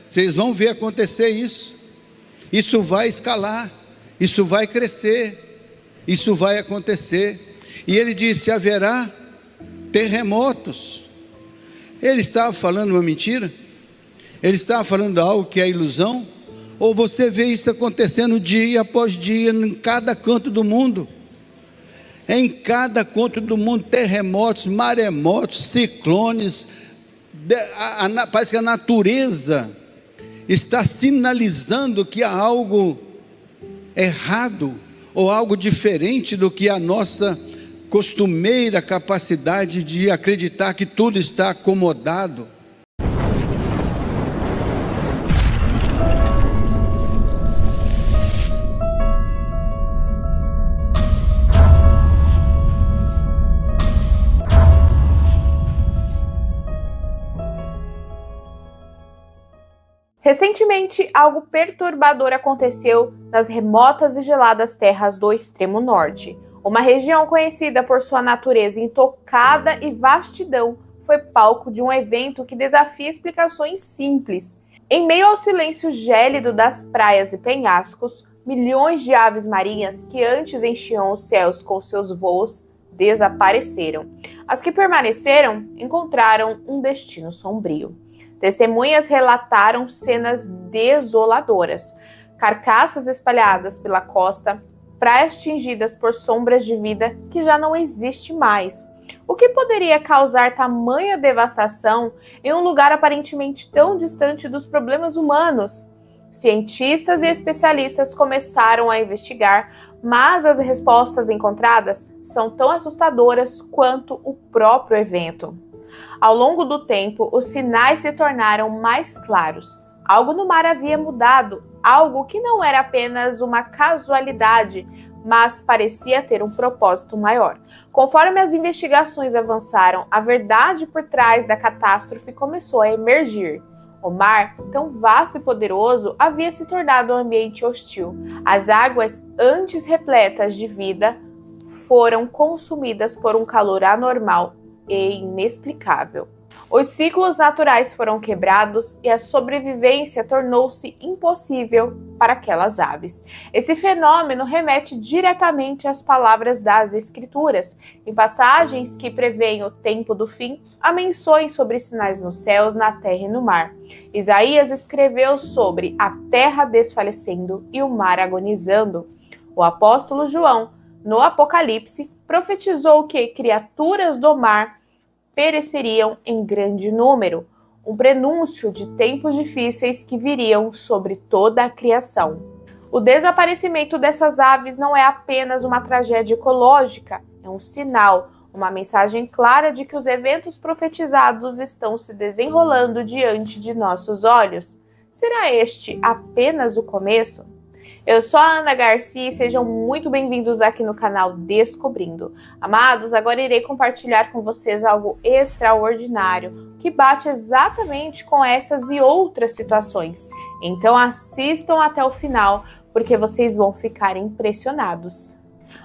Vocês vão ver acontecer isso. Isso vai escalar, isso vai crescer, isso vai acontecer. E ele disse: haverá terremotos. Ele estava falando uma mentira? Ele estava falando algo que é ilusão? Ou você vê isso acontecendo dia após dia, em cada canto do mundo? Em cada canto do mundo, terremotos, maremotos, ciclones. Parece que a natureza está sinalizando que há algo errado, ou algo diferente do que a nossa costumeira capacidade de acreditar que tudo está acomodado. Recentemente, algo perturbador aconteceu nas remotas e geladas terras do extremo norte. Uma região conhecida por sua natureza intocada e vastidão foi palco de um evento que desafia explicações simples. Em meio ao silêncio gélido das praias e penhascos, milhões de aves marinhas que antes enchiam os céus com seus voos desapareceram. As que permaneceram encontraram um destino sombrio. Testemunhas relataram cenas desoladoras, carcaças espalhadas pela costa, praias tingidas por sombras de vida que já não existe mais. O que poderia causar tamanha devastação em um lugar aparentemente tão distante dos problemas humanos? Cientistas e especialistas começaram a investigar, mas as respostas encontradas são tão assustadoras quanto o próprio evento. Ao longo do tempo, os sinais se tornaram mais claros. Algo no mar havia mudado, algo que não era apenas uma casualidade, mas parecia ter um propósito maior. Conforme as investigações avançaram, a verdade por trás da catástrofe começou a emergir. O mar, tão vasto e poderoso, havia se tornado um ambiente hostil. As águas, antes repletas de vida, foram consumidas por um calor anormal e inexplicável. Os ciclos naturais foram quebrados e a sobrevivência tornou-se impossível para aquelas aves. Esse fenômeno remete diretamente às palavras das Escrituras. Em passagens que prevêem o tempo do fim, há menções sobre sinais nos céus, na terra e no mar. Isaías escreveu sobre a terra desfalecendo e o mar agonizando. O apóstolo João, no Apocalipse, profetizou que criaturas do mar pereceriam em grande número, um prenúncio de tempos difíceis que viriam sobre toda a criação. O desaparecimento dessas aves não é apenas uma tragédia ecológica, é um sinal, uma mensagem clara de que os eventos profetizados estão se desenrolando diante de nossos olhos. Será este apenas o começo? Eu sou a Ana Garcia e sejam muito bem-vindos aqui no canal Descobrindo. Amados, agora irei compartilhar com vocês algo extraordinário, que bate exatamente com essas e outras situações. Então assistam até o final, porque vocês vão ficar impressionados.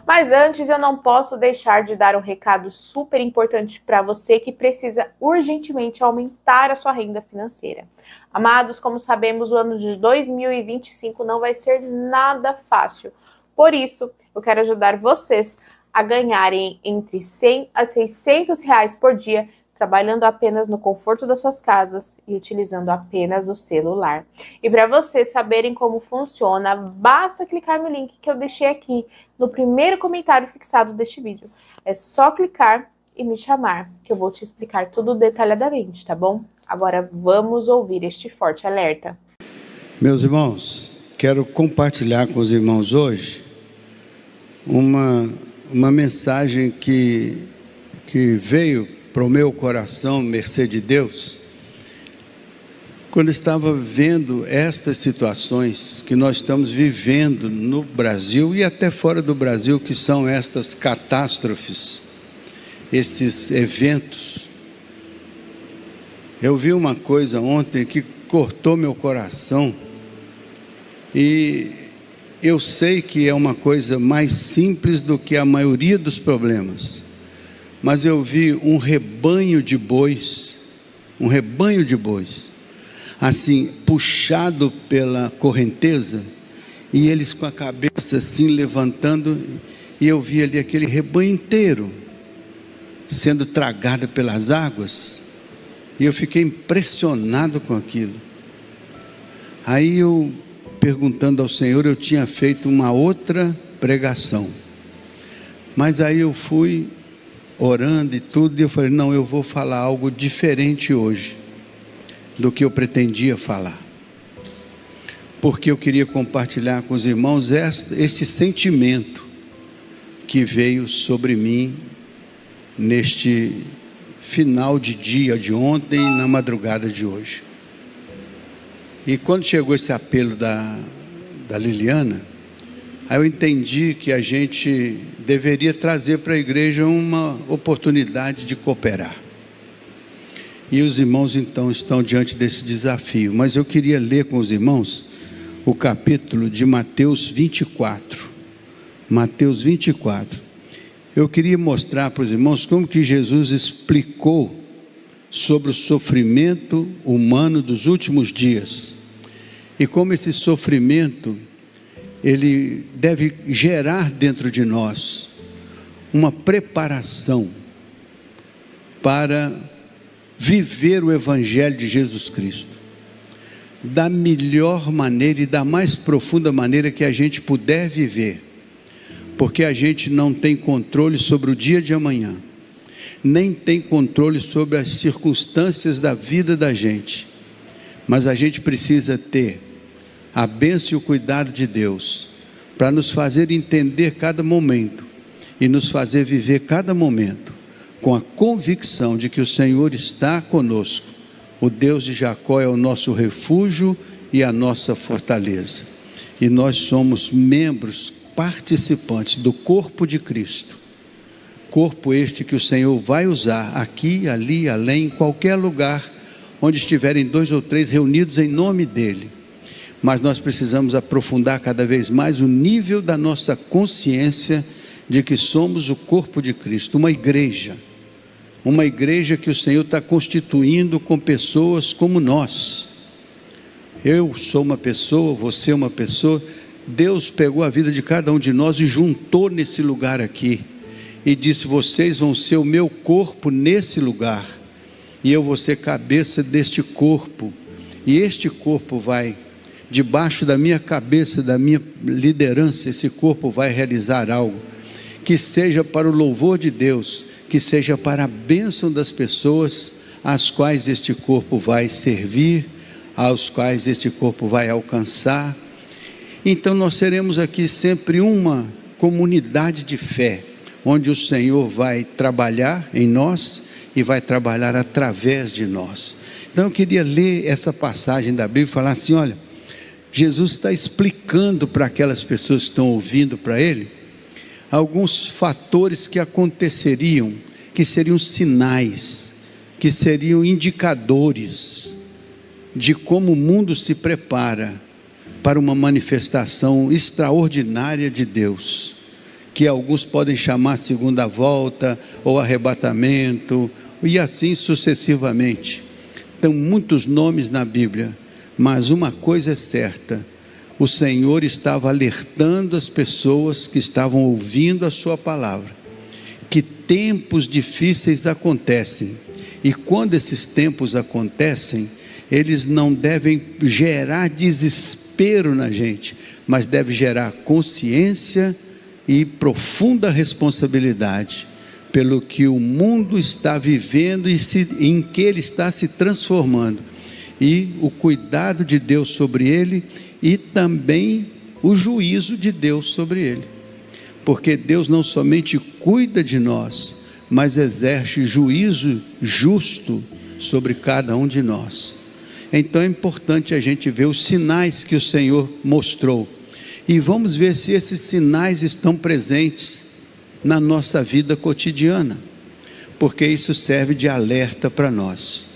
Mas antes eu não posso deixar de dar um recado super importante para você que precisa urgentemente aumentar a sua renda financeira. Amados, como sabemos, o ano de 2025 não vai ser nada fácil. Por isso, eu quero ajudar vocês a ganharem entre 100 a 600 reais por dia, trabalhando apenas no conforto das suas casas e utilizando apenas o celular. E para vocês saberem como funciona, basta clicar no link que eu deixei aqui no primeiro comentário fixado deste vídeo. É só clicar e me chamar, que eu vou te explicar tudo detalhadamente, tá bom? Agora vamos ouvir este forte alerta. Meus irmãos, quero compartilhar com os irmãos hoje uma mensagem que veio para o meu coração, mercê de Deus, quando estava vendo estas situações que nós estamos vivendo no Brasil e até fora do Brasil, que são estas catástrofes, esses eventos. Eu vi uma coisa ontem que cortou meu coração, e eu sei que é uma coisa mais simples do que a maioria dos problemas, mas eu vi um rebanho de bois, assim, puxado pela correnteza, e eles com a cabeça assim levantando, e eu vi ali aquele rebanho inteiro sendo tragado pelas águas, e eu fiquei impressionado com aquilo. Aí eu, perguntando ao Senhor, eu tinha feito uma outra pregação, mas aí eu fui orando e tudo, e eu falei, não, eu vou falar algo diferente hoje do que eu pretendia falar, porque eu queria compartilhar com os irmãos este sentimento que veio sobre mim neste final de dia de ontem, na madrugada de hoje. E quando chegou esse apelo da Liliana, aí eu entendi que a gente deveria trazer para a igreja uma oportunidade de cooperar. E os irmãos então estão diante desse desafio. Mas eu queria ler com os irmãos o capítulo de Mateus 24. Mateus 24. Eu queria mostrar para os irmãos como que Jesus explicou sobre o sofrimento humano dos últimos dias. E como esse sofrimento, ele deve gerar dentro de nós uma preparação para viver o Evangelho de Jesus Cristo da melhor maneira e da mais profunda maneira que a gente puder viver, porque a gente não tem controle sobre o dia de amanhã, nem tem controle sobre as circunstâncias da vida da gente, mas a gente precisa ter a bênção e o cuidado de Deus para nos fazer entender cada momento e nos fazer viver cada momento com a convicção de que o Senhor está conosco. O Deus de Jacó é o nosso refúgio e a nossa fortaleza. E nós somos membros participantes do corpo de Cristo. Corpo este que o Senhor vai usar aqui, ali, além, em qualquer lugar onde estiverem 2 ou 3 reunidos em nome dEle. Mas nós precisamos aprofundar cada vez mais o nível da nossa consciência de que somos o corpo de Cristo, uma igreja que o Senhor está constituindo com pessoas como nós. Eu sou uma pessoa, você é uma pessoa. Deus pegou a vida de cada um de nós e juntou nesse lugar aqui, e disse, vocês vão ser o meu corpo nesse lugar, e eu vou ser cabeça deste corpo, e este corpo vai, debaixo da minha cabeça, da minha liderança, esse corpo vai realizar algo, que seja para o louvor de Deus, que seja para a bênção das pessoas, às quais este corpo vai servir, aos quais este corpo vai alcançar. Então nós seremos aqui sempre uma comunidade de fé, onde o Senhor vai trabalhar em nós, e vai trabalhar através de nós. Então eu queria ler essa passagem da Bíblia e falar assim, olha, Jesus está explicando para aquelas pessoas que estão ouvindo para Ele, alguns fatores que aconteceriam, que seriam sinais, que seriam indicadores de como o mundo se prepara para uma manifestação extraordinária de Deus, que alguns podem chamar segunda volta, ou arrebatamento, e assim sucessivamente. Então, muitos nomes na Bíblia, mas uma coisa é certa, o Senhor estava alertando as pessoas que estavam ouvindo a sua palavra, que tempos difíceis acontecem, e quando esses tempos acontecem, eles não devem gerar desespero na gente, mas devem gerar consciência e profunda responsabilidade, pelo que o mundo está vivendo e em que ele está se transformando, e o cuidado de Deus sobre ele, e também o juízo de Deus sobre ele, porque Deus não somente cuida de nós, mas exerce juízo justo sobre cada um de nós. Então é importante a gente ver os sinais que o Senhor mostrou, e vamos ver se esses sinais estão presentes na nossa vida cotidiana, porque isso serve de alerta para nós.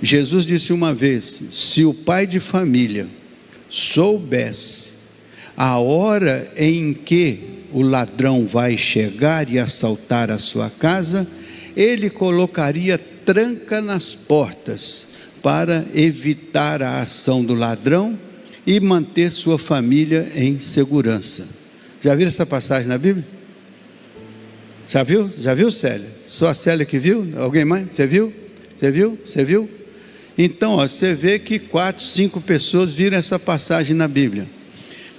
Jesus disse uma vez, se o pai de família soubesse a hora em que o ladrão vai chegar e assaltar a sua casa, ele colocaria tranca nas portas, para evitar a ação do ladrão e manter sua família em segurança. Já viram essa passagem na Bíblia? Já viu? Já viu, Célia? Só a Célia que viu? Alguém mais? Você viu? Você viu? Você viu? Então, você vê que 4, 5 pessoas viram essa passagem na Bíblia.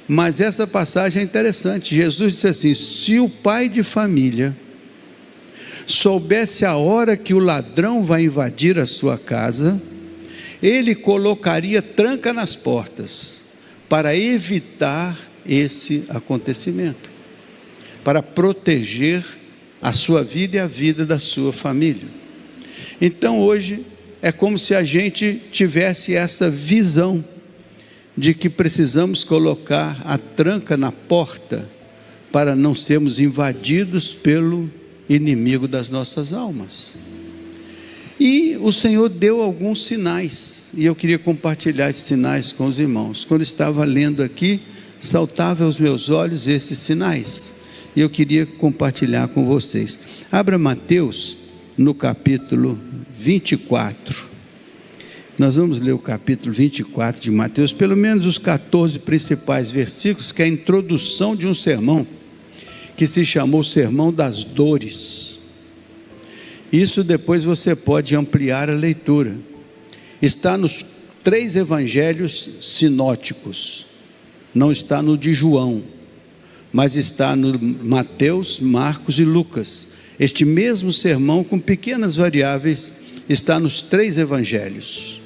Mas essa passagem é interessante. Jesus disse assim: se o pai de família soubesse a hora que o ladrão vai invadir a sua casa, ele colocaria tranca nas portas para evitar esse acontecimento, para proteger a sua vida e a vida da sua família. Então hoje é como se a gente tivesse essa visão de que precisamos colocar a tranca na porta para não sermos invadidos pelo inimigo das nossas almas. E o Senhor deu alguns sinais, e eu queria compartilhar esses sinais com os irmãos. Quando estava lendo aqui, saltava aos meus olhos esses sinais, e eu queria compartilhar com vocês. Abra Mateus no capítulo 24. Nós vamos ler o capítulo 24 de Mateus, pelo menos os 14 principais versículos, que é a introdução de um sermão que se chamou Sermão das Dores. Isso depois você pode ampliar a leitura. Está nos 3 evangelhos sinóticos, não está no de João, mas está no Mateus, Marcos e Lucas. Este mesmo sermão, com pequenas variáveis, está nos 3 evangelhos.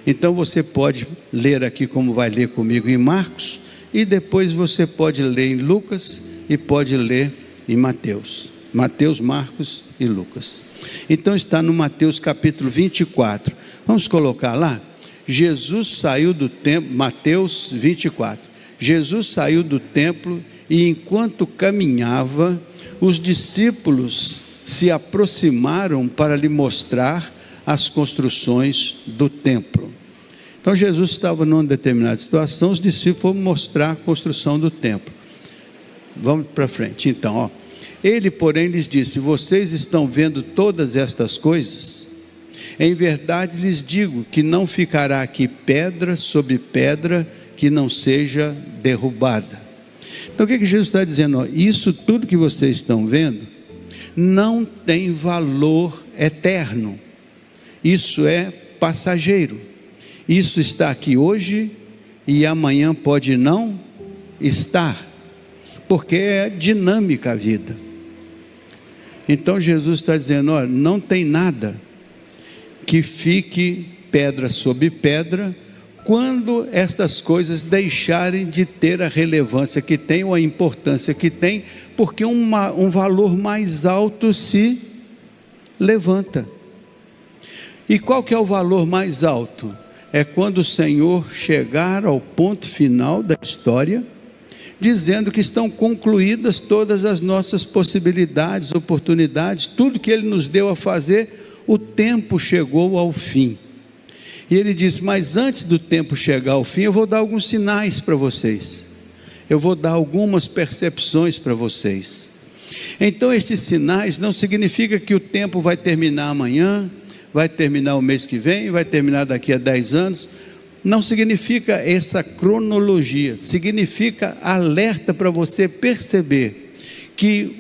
Então você pode ler aqui como vai ler comigo em Marcos, e depois você pode ler em Lucas e pode ler em Mateus. Mateus, Marcos e Lucas. Então está no Mateus capítulo 24. Vamos colocar lá? Jesus saiu do templo, Mateus 24. Jesus saiu do templo e enquanto caminhava, os discípulos se aproximaram para lhe mostrar as construções do templo. Então Jesus estava numa determinada situação, os discípulos foram mostrar a construção do templo. Vamos para frente então, Ele, porém, lhes disse: vocês estão vendo todas estas coisas? Em verdade lhes digo que não ficará aqui pedra sobre pedra que não seja derrubada. Então o que Jesus está dizendo? Isso tudo que vocês estão vendo não tem valor eterno. Isso é passageiro. Isso está aqui hoje e amanhã pode não estar, porque é dinâmica a vida. Então Jesus está dizendo: olha, não tem nada que fique pedra sobre pedra quando estas coisas deixarem de ter a relevância que tem ou a importância que tem, porque um valor mais alto se levanta. E qual que é o valor mais alto? É quando o Senhor chegar ao ponto final da história, dizendo que estão concluídas todas as nossas possibilidades, oportunidades, tudo que Ele nos deu a fazer, o tempo chegou ao fim. E Ele diz: mas antes do tempo chegar ao fim, eu vou dar alguns sinais para vocês, eu vou dar algumas percepções para vocês. Então estes sinais não significa que o tempo vai terminar amanhã, vai terminar o mês que vem, vai terminar daqui a 10 anos, não significa essa cronologia, significa alerta para você perceber que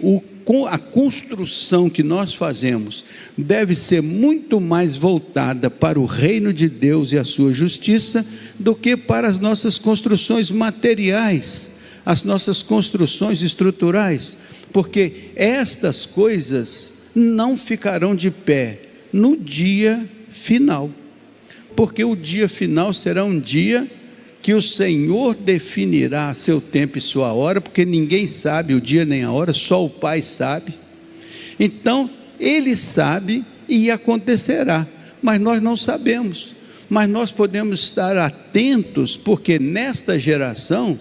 a construção que nós fazemos deve ser muito mais voltada para o reino de Deus e a sua justiça do que para as nossas construções materiais, as nossas construções estruturais, porque estas coisas não ficarão de pé no dia final, porque o dia final será um dia que o Senhor definirá seu tempo e sua hora, porque ninguém sabe o dia nem a hora, só o Pai sabe. Então Ele sabe e acontecerá, mas nós não sabemos. Mas nós podemos estar atentos, porque nesta geração,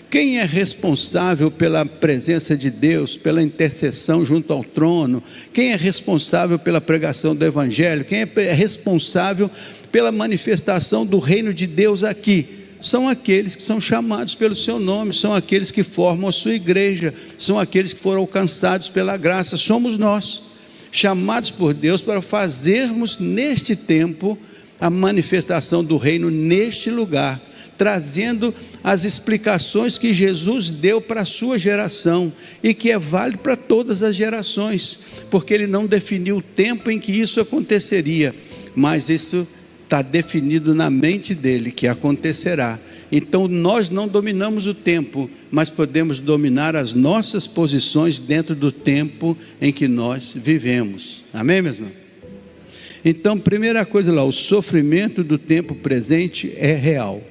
quem é responsável pela presença de Deus, pela intercessão junto ao trono, quem é responsável pela pregação do Evangelho, quem é responsável pela manifestação do reino de Deus aqui, são aqueles que são chamados pelo seu nome, são aqueles que formam a sua igreja, são aqueles que foram alcançados pela graça, somos nós, chamados por Deus para fazermos neste tempo a manifestação do reino neste lugar, trazendo as explicações que Jesus deu para a sua geração, e que é válido para todas as gerações, porque Ele não definiu o tempo em que isso aconteceria, mas isso está definido na mente dEle, que acontecerá. Então nós não dominamos o tempo, mas podemos dominar as nossas posições dentro do tempo em que nós vivemos. Amém, meu irmão? Então, primeira coisa lá, o sofrimento do tempo presente é real.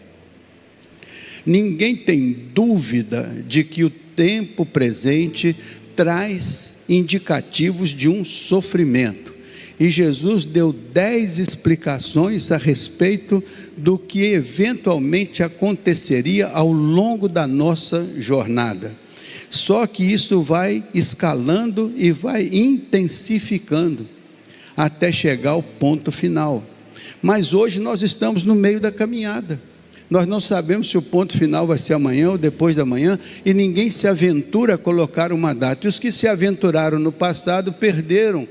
Ninguém tem dúvida de que o tempo presente traz indicativos de um sofrimento. E Jesus deu 10 explicações a respeito do que eventualmente aconteceria ao longo da nossa jornada. Só que isso vai escalando e vai intensificando até chegar ao ponto final. Mas hoje nós estamos no meio da caminhada. Nós não sabemos se o ponto final vai ser amanhã ou depois da manhã, e ninguém se aventura a colocar uma data. E os que se aventuraram no passado perderam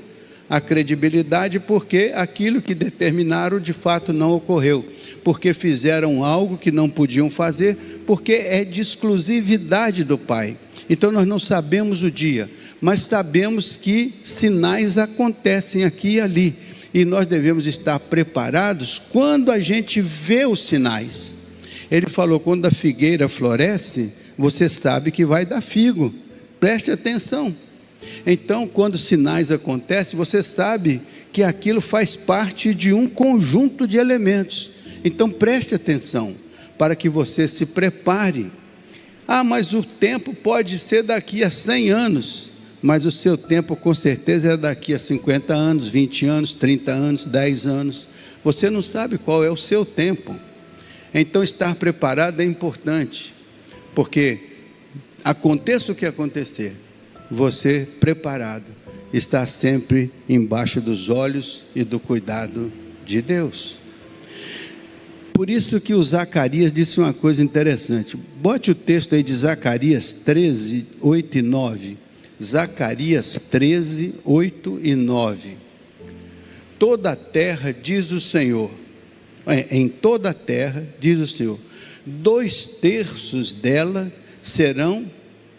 a credibilidade, porque aquilo que determinaram de fato não ocorreu, porque fizeram algo que não podiam fazer, porque é de exclusividade do Pai. Então nós não sabemos o dia, mas sabemos que sinais acontecem aqui e ali, e nós devemos estar preparados quando a gente vê os sinais. Ele falou, quando a figueira floresce, você sabe que vai dar figo, preste atenção. Então, quando sinais acontecem, você sabe que aquilo faz parte de um conjunto de elementos. Então, preste atenção, para que você se prepare. Ah, mas o tempo pode ser daqui a 100 anos, mas o seu tempo com certeza é daqui a 50 anos, 20 anos, 30 anos, 10 anos. Você não sabe qual é o seu tempo. Então, estar preparado é importante, porque aconteça o que acontecer, você preparado, está sempre embaixo dos olhos e do cuidado de Deus. Por isso que o Zacarias disse uma coisa interessante. Bote o texto aí de Zacarias 13, 8 e 9. Zacarias 13, 8 e 9. Toda a terra, diz o Senhor, em toda a terra, diz o Senhor, 2/3 dela serão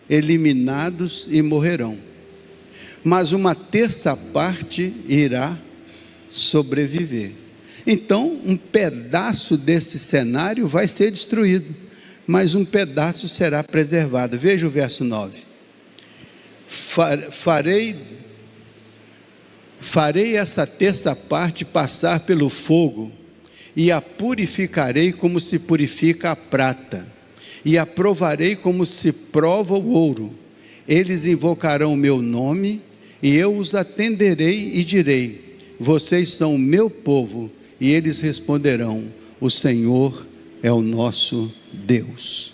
eliminados e morrerão, mas 1/3 parte irá sobreviver. Então, um pedaço desse cenário vai ser destruído, mas um pedaço será preservado. Veja o verso 9. Farei essa 1/3 parte passar pelo fogo, e a purificarei como se purifica a prata, e a provarei como se prova o ouro. Eles invocarão o meu nome, e eu os atenderei e direi, vocês são o meu povo, e eles responderão, o Senhor é o nosso Deus.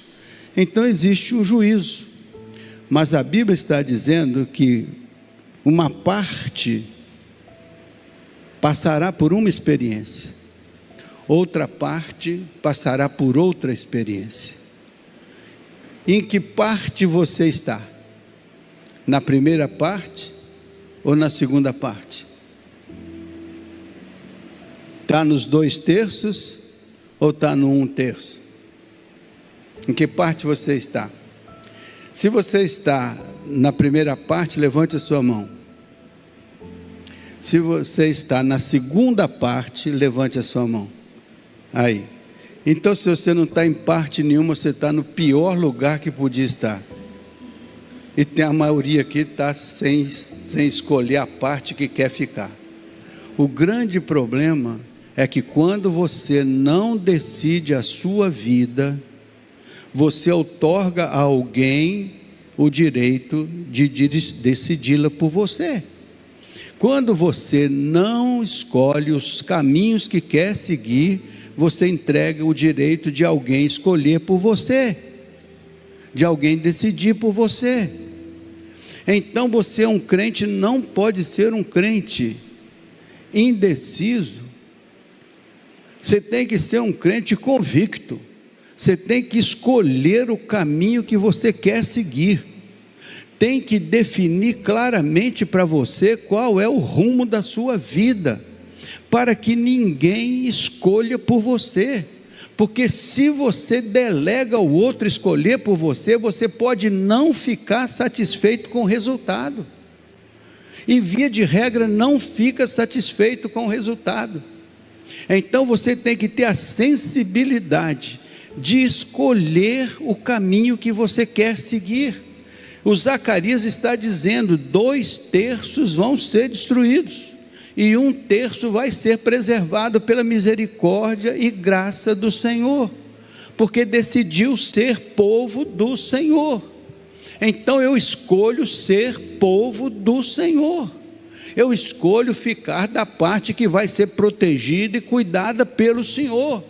Então existe um juízo, mas a Bíblia está dizendo que uma parte passará por uma experiência, outra parte passará por outra experiência. Em que parte você está? Na primeira parte ou na segunda parte? Está nos 2/3 ou está no 1/3? Em que parte você está? Se você está na primeira parte, levante a sua mão. Se você está na segunda parte, levante a sua mão. Aí. Então, se você não está em parte nenhuma, você está no pior lugar que podia estar. E tem a maioria aqui que está sem escolher a parte que quer ficar. O grande problema é que quando você não decide a sua vida, você outorga a alguém o direito de decidi-la por você. Quando você não escolhe os caminhos que quer seguir, você entrega o direito de alguém escolher por você, de alguém decidir por você. Então você é um crente, não pode ser um crente indeciso. Você tem que ser um crente convicto. Você tem que escolher o caminho que você quer seguir. Tem que definir claramente para você qual é o rumo da sua vida. para que ninguém escolha por você, porque se você delega ao outro escolher por você, você pode não ficar satisfeito com o resultado, e via de regra não fica satisfeito com o resultado. Então você tem que ter a sensibilidade de escolher o caminho que você quer seguir. O Zacarias está dizendo: 2/3 vão ser destruídos, e 1/3 vai ser preservado pela misericórdia e graça do Senhor, porque decidiu ser povo do Senhor. Então eu escolho ser povo do Senhor, eu escolho ficar da parte que vai ser protegida e cuidada pelo Senhor.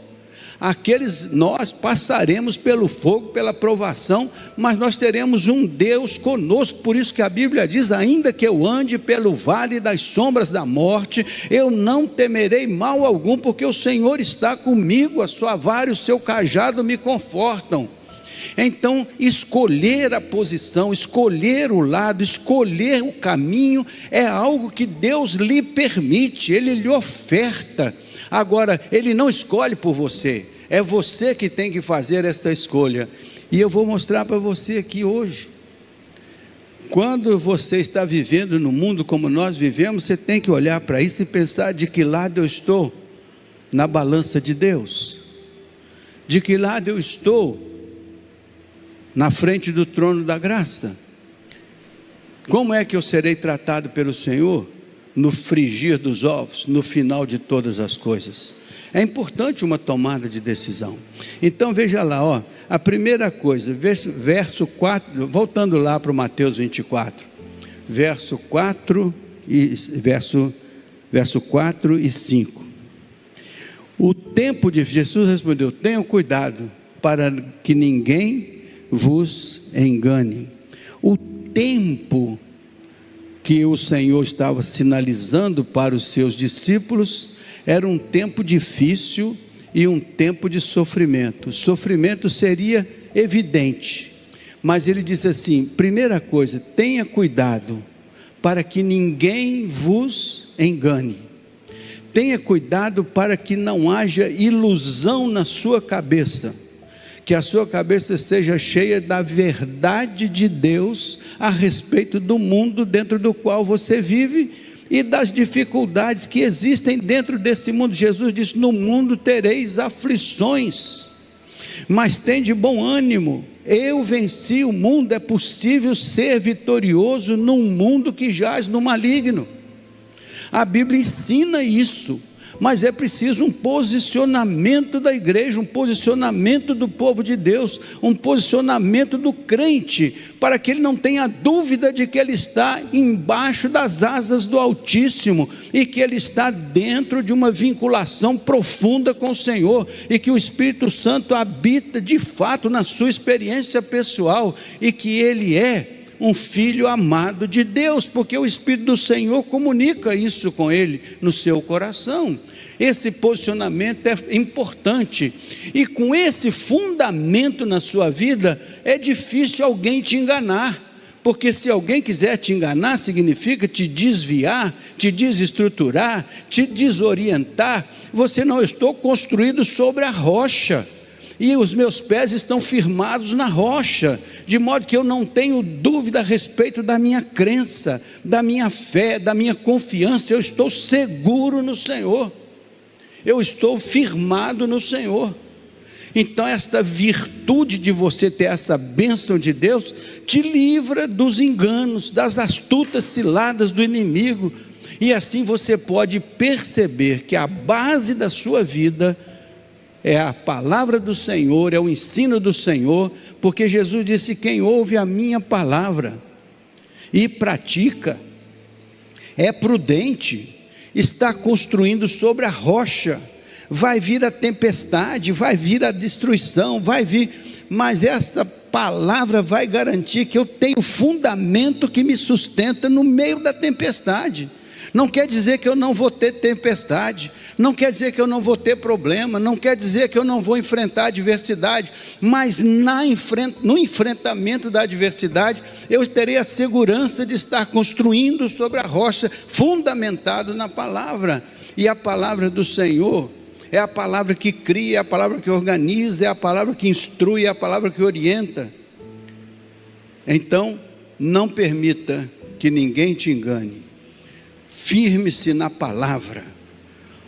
Nós passaremos pelo fogo, pela provação, mas nós teremos um Deus conosco. Por isso que a Bíblia diz: ainda que eu ande pelo vale das sombras da morte, eu não temerei mal algum, porque o Senhor está comigo, a sua vara e o seu cajado me confortam. Então, escolher a posição, escolher o lado, escolher o caminho, é algo que Deus lhe permite, Ele lhe oferta. Agora, Ele não escolhe por você, é você que tem que fazer essa escolha. E eu vou mostrar para você aqui hoje. Quando você está vivendo no mundo como nós vivemos, você tem que olhar para isso e pensar: de que lado eu estou na balança de Deus? De que lado eu estou na frente do trono da graça? Como é que eu serei tratado pelo Senhor no frigir dos ovos, no final de todas as coisas? É importante uma tomada de decisão. Então veja lá, a primeira coisa, verso 4, voltando lá para o Mateus 24, verso 4 e 5. O tempo de Jesus respondeu: tenham cuidado para que ninguém vos engane. O tempo que o Senhor estava sinalizando para os seus discípulos era um tempo difícil e um tempo de sofrimento. O sofrimento seria evidente, mas ele disse assim: primeira coisa, tenha cuidado para que ninguém vos engane. Tenha cuidado para que não haja ilusão na sua cabeça, que a sua cabeça seja cheia da verdade de Deus a respeito do mundo dentro do qual você vive e das dificuldades que existem dentro desse mundo. Jesus disse: no mundo tereis aflições, mas tende bom ânimo, eu venci o mundo. É possível ser vitorioso num mundo que jaz no maligno. A Bíblia ensina isso, mas é preciso um posicionamento da igreja, um posicionamento do povo de Deus, um posicionamento do crente, para que ele não tenha dúvida de que ele está embaixo das asas do Altíssimo, e que ele está dentro de uma vinculação profunda com o Senhor, e que o Espírito Santo habita de fato na sua experiência pessoal, e que ele é um filho amado de Deus, porque o Espírito do Senhor comunica isso com ele no seu coração. Esse posicionamento é importante, e com esse fundamento na sua vida, é difícil alguém te enganar, porque se alguém quiser te enganar, significa te desviar, te desestruturar, te desorientar. Você não: estou construído sobre a rocha, e os meus pés estão firmados na rocha, de modo que eu não tenho dúvida a respeito da minha crença, da minha fé, da minha confiança. Eu estou seguro no Senhor, eu estou firmado no Senhor. Então esta virtude de você ter essa bênção de Deus, te livra dos enganos, das astutas ciladas do inimigo, e assim você pode perceber que a base da sua vida é a palavra do Senhor, é o ensino do Senhor, porque Jesus disse: quem ouve a minha palavra e pratica, é prudente, está construindo sobre a rocha. Vai vir a tempestade, vai vir a destruição, vai vir, mas essa palavra vai garantir que eu tenho fundamento que me sustenta no meio da tempestade. Não quer dizer que eu não vou ter tempestade, não quer dizer que eu não vou ter problema, não quer dizer que eu não vou enfrentar adversidade, mas no enfrentamento da adversidade, eu terei a segurança de estar construindo sobre a rocha, fundamentado na palavra. E a palavra do Senhor é a palavra que cria, é a palavra que organiza, é a palavra que instrui, é a palavra que orienta. Então, não permita que ninguém te engane. Firme-se na palavra.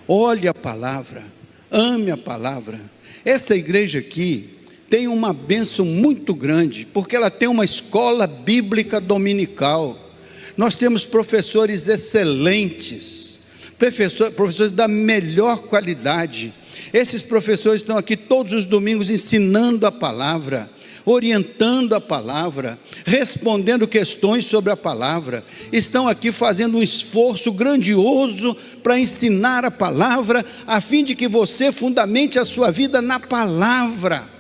Olhe a palavra. Ame a palavra. Essa igreja aqui tem uma bênção muito grande, porque ela tem uma escola bíblica dominical. Nós temos professores excelentes, professores da melhor qualidade. Esses professores estão aqui todos os domingos ensinando a palavra, orientando a palavra, respondendo questões sobre a palavra. Estão aqui fazendo um esforço grandioso para ensinar a palavra, a fim de que você fundamente a sua vida na palavra.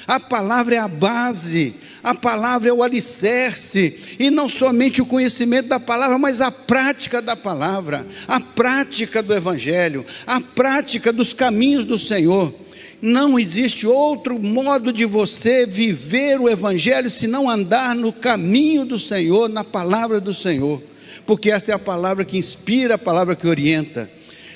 A palavra é a base, a palavra é o alicerce, e não somente o conhecimento da palavra, mas a prática da palavra, a prática do Evangelho, a prática dos caminhos do Senhor. Não existe outro modo de você viver o Evangelho, senão andar no caminho do Senhor, na palavra do Senhor, porque essa é a palavra que inspira, a palavra que orienta.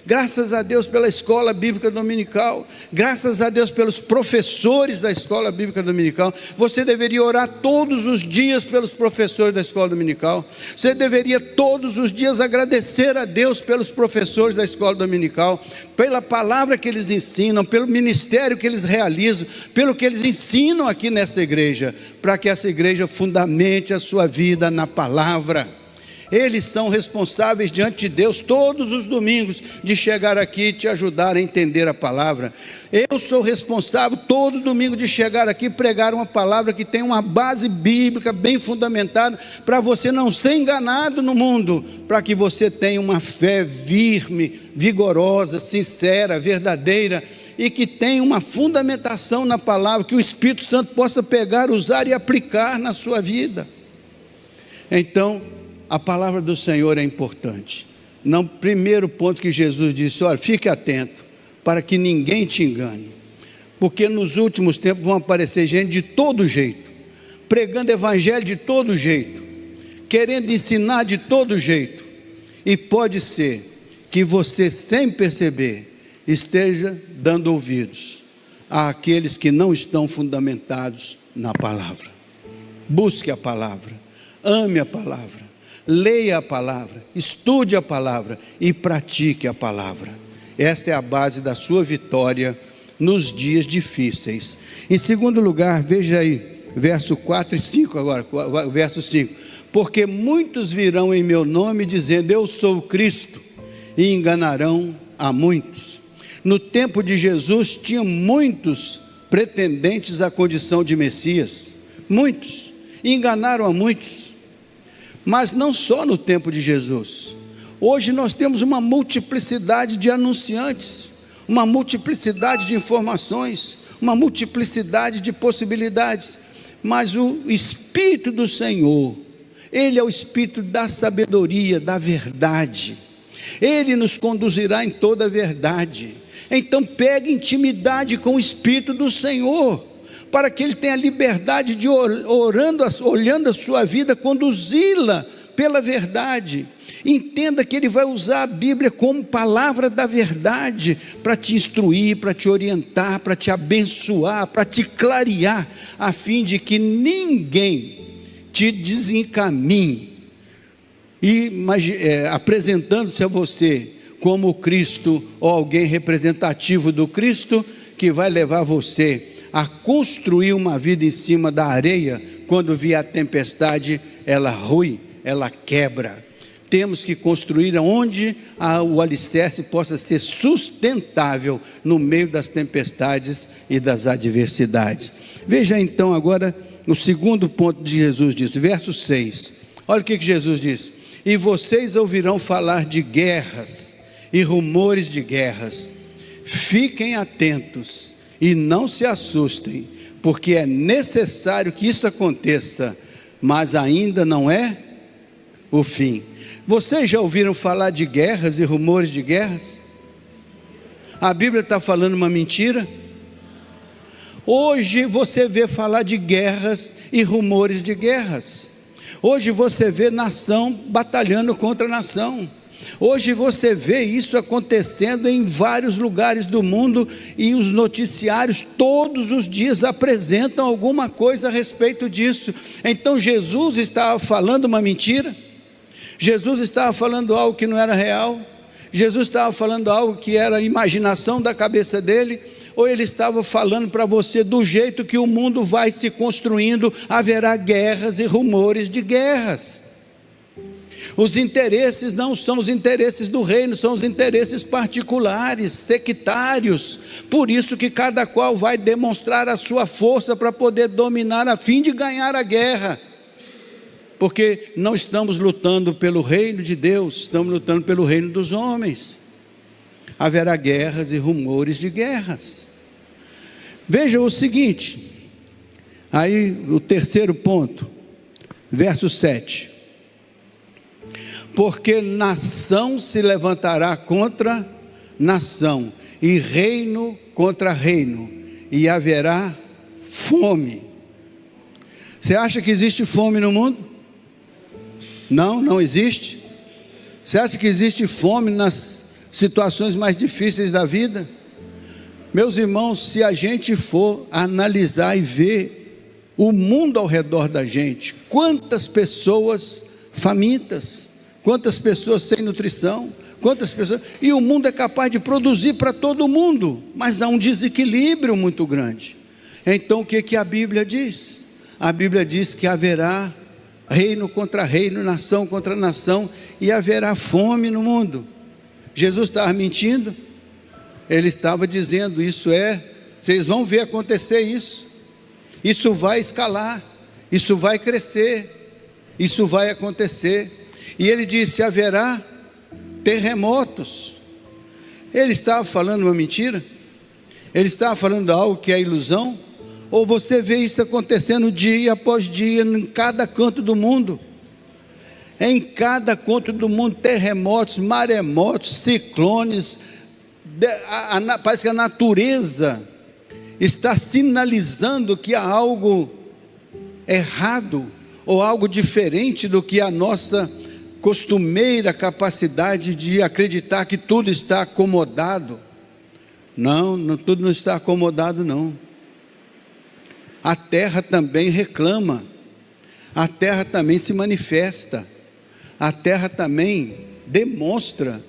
Graças a Deus pela escola bíblica dominical, graças a Deus pelos professores da escola bíblica dominical. Você deveria orar todos os dias pelos professores da escola dominical. Você deveria todos os dias agradecer a Deus pelos professores da escola dominical, pela palavra que eles ensinam, pelo ministério que eles realizam, pelo que eles ensinam aqui nessa igreja, para que essa igreja fundamente a sua vida na palavra. Eles são responsáveis diante de Deus todos os domingos de chegar aqui e te ajudar a entender a palavra. Eu sou responsável todo domingo de chegar aqui e pregar uma palavra que tem uma base bíblica bem fundamentada, para você não ser enganado no mundo, para que você tenha uma fé firme, vigorosa, sincera, verdadeira, e que tenha uma fundamentação na palavra, que o Espírito Santo possa pegar, usar e aplicar na sua vida. Então, a palavra do Senhor é importante. No primeiro ponto que Jesus disse, olha, fique atento, para que ninguém te engane, porque nos últimos tempos vão aparecer gente de todo jeito, pregando evangelho de todo jeito, querendo ensinar de todo jeito, e pode ser que você, sem perceber, esteja dando ouvidos àqueles que não estão fundamentados na palavra. Busque a palavra, ame a palavra, leia a palavra, estude a palavra e pratique a palavra. Esta é a base da sua vitória nos dias difíceis. Em segundo lugar, veja aí, verso 4 e 5 agora, verso 5. Porque muitos virão em meu nome dizendo, eu sou o Cristo, e enganarão a muitos. No tempo de Jesus, tinha muitos pretendentes à condição de Messias, muitos, e enganaram a muitos. Mas não só no tempo de Jesus. Hoje nós temos uma multiplicidade de anunciantes, uma multiplicidade de informações, uma multiplicidade de possibilidades. Mas o Espírito do Senhor, Ele é o Espírito da sabedoria, da verdade. Ele nos conduzirá em toda a verdade. Então pegue intimidade com o Espírito do Senhor, para que Ele tenha liberdade de, olhando a sua vida, conduzi-la pela verdade. Entenda que Ele vai usar a Bíblia como palavra da verdade, para te instruir, para te orientar, para te abençoar, para te clarear, a fim de que ninguém te desencaminhe, e apresentando-se a você como o Cristo, ou alguém representativo do Cristo, que vai levar você a construir uma vida em cima da areia. Quando vier a tempestade, ela rui, ela quebra. Temos que construir onde o alicerce possa ser sustentável no meio das tempestades e das adversidades. Veja então agora o segundo ponto de Jesus diz, verso 6. Olha o que Jesus diz: e vocês ouvirão falar de guerras e rumores de guerras. Fiquem atentos e não se assustem, porque é necessário que isso aconteça, mas ainda não é o fim. Vocês já ouviram falar de guerras e rumores de guerras? A Bíblia está falando uma mentira? Hoje você vê falar de guerras e rumores de guerras. Hoje você vê nação batalhando contra nação. Hoje você vê isso acontecendo em vários lugares do mundo, e os noticiários todos os dias apresentam alguma coisa a respeito disso. Então Jesus estava falando uma mentira? Jesus estava falando algo que não era real? Jesus estava falando algo que era a imaginação da cabeça dele? Ou ele estava falando para você do jeito que o mundo vai se construindo, haverá guerras e rumores de guerras? Os interesses não são os interesses do reino, são os interesses particulares, sectários. Por isso que cada qual vai demonstrar a sua força para poder dominar, a fim de ganhar a guerra. Porque não estamos lutando pelo reino de Deus, estamos lutando pelo reino dos homens. Haverá guerras e rumores de guerras. Veja o seguinte, aí o terceiro ponto, verso 7. Porque nação se levantará contra nação, e reino contra reino, e haverá fome. Você acha que existe fome no mundo? Não, não existe. Você acha que existe fome nas situações mais difíceis da vida? Meus irmãos, se a gente for analisar e ver o mundo ao redor da gente, quantas pessoas famintas, quantas pessoas sem nutrição, quantas pessoas, e o mundo é capaz de produzir para todo mundo, mas há um desequilíbrio muito grande. Então o que a Bíblia diz? A Bíblia diz que haverá reino contra reino, nação contra nação, e haverá fome no mundo. Jesus estava mentindo? Ele estava dizendo, vocês vão ver acontecer isso vai escalar, isso vai crescer, isso vai acontecer. E ele disse, haverá terremotos. Ele estava falando uma mentira? Ele estava falando algo que é ilusão? Ou você vê isso acontecendo dia após dia, em cada canto do mundo? Em cada canto do mundo, terremotos, maremotos, ciclones. Parece que a natureza está sinalizando que há algo errado, ou algo diferente do que a nossa costumeira capacidade de acreditar que tudo está acomodado. Não, tudo não está acomodado não. A terra também reclama, a terra também se manifesta, a terra também demonstra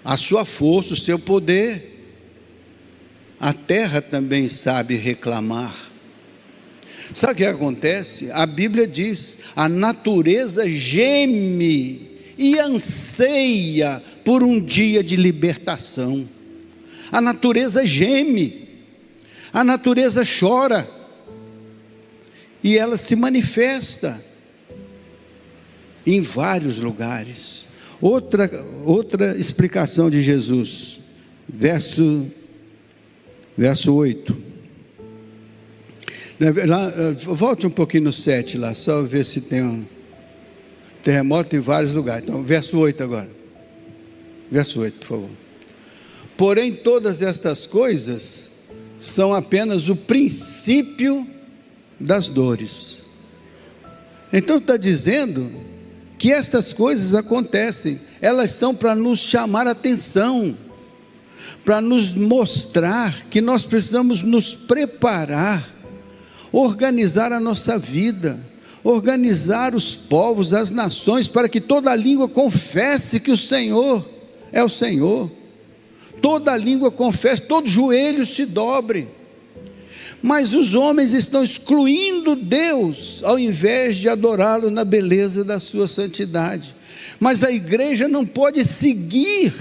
a sua força, o seu poder. A terra também sabe reclamar. Sabe o que acontece? A Bíblia diz, a natureza geme e anseia por um dia de libertação. A natureza geme, a natureza chora, e ela se manifesta em vários lugares. Outra explicação de Jesus, verso 8. Lá, volte um pouquinho no 7 lá, só ver se tem um terremoto em vários lugares. Então, verso 8 agora. Verso 8, por favor. Porém, todas estas coisas são apenas o princípio das dores. Então está dizendo que estas coisas acontecem, elas são para nos chamar a atenção, para nos mostrar que nós precisamos nos preparar, organizar a nossa vida, organizar os povos, as nações, para que toda língua confesse que o Senhor é o Senhor, toda língua confesse, todo joelho se dobre. Mas os homens estão excluindo Deus, ao invés de adorá-lo na beleza da sua santidade. Mas a igreja não pode seguir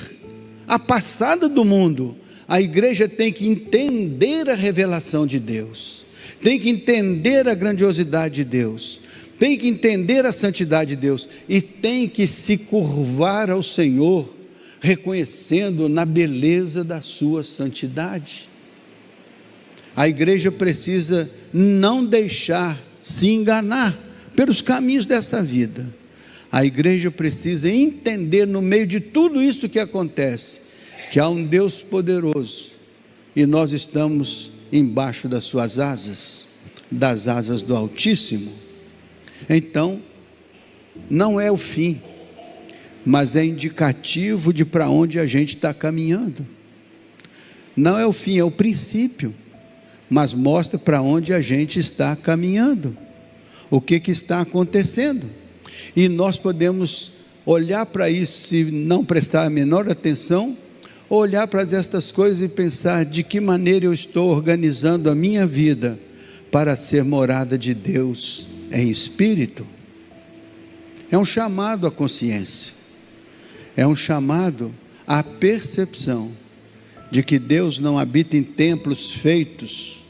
a passada do mundo. A igreja tem que entender a revelação de Deus, tem que entender a grandiosidade de Deus, tem que entender a santidade de Deus, e tem que se curvar ao Senhor, reconhecendo na beleza da sua santidade. A igreja precisa não deixar se enganar pelos caminhos dessa vida. A igreja precisa entender, no meio de tudo isso que acontece, que há um Deus poderoso, e nós estamos embaixo das suas asas, das asas do Altíssimo. Então, não é o fim, mas é indicativo de para onde a gente está caminhando. Não é o fim, é o princípio, mas mostra para onde a gente está caminhando, o que está acontecendo. E nós podemos olhar para isso e não prestar a menor atenção, ou olhar para estas coisas e pensar de que maneira eu estou organizando a minha vida para ser morada de Deus em espírito. É um chamado à consciência, é um chamado à percepção de que Deus não habita em templos feitos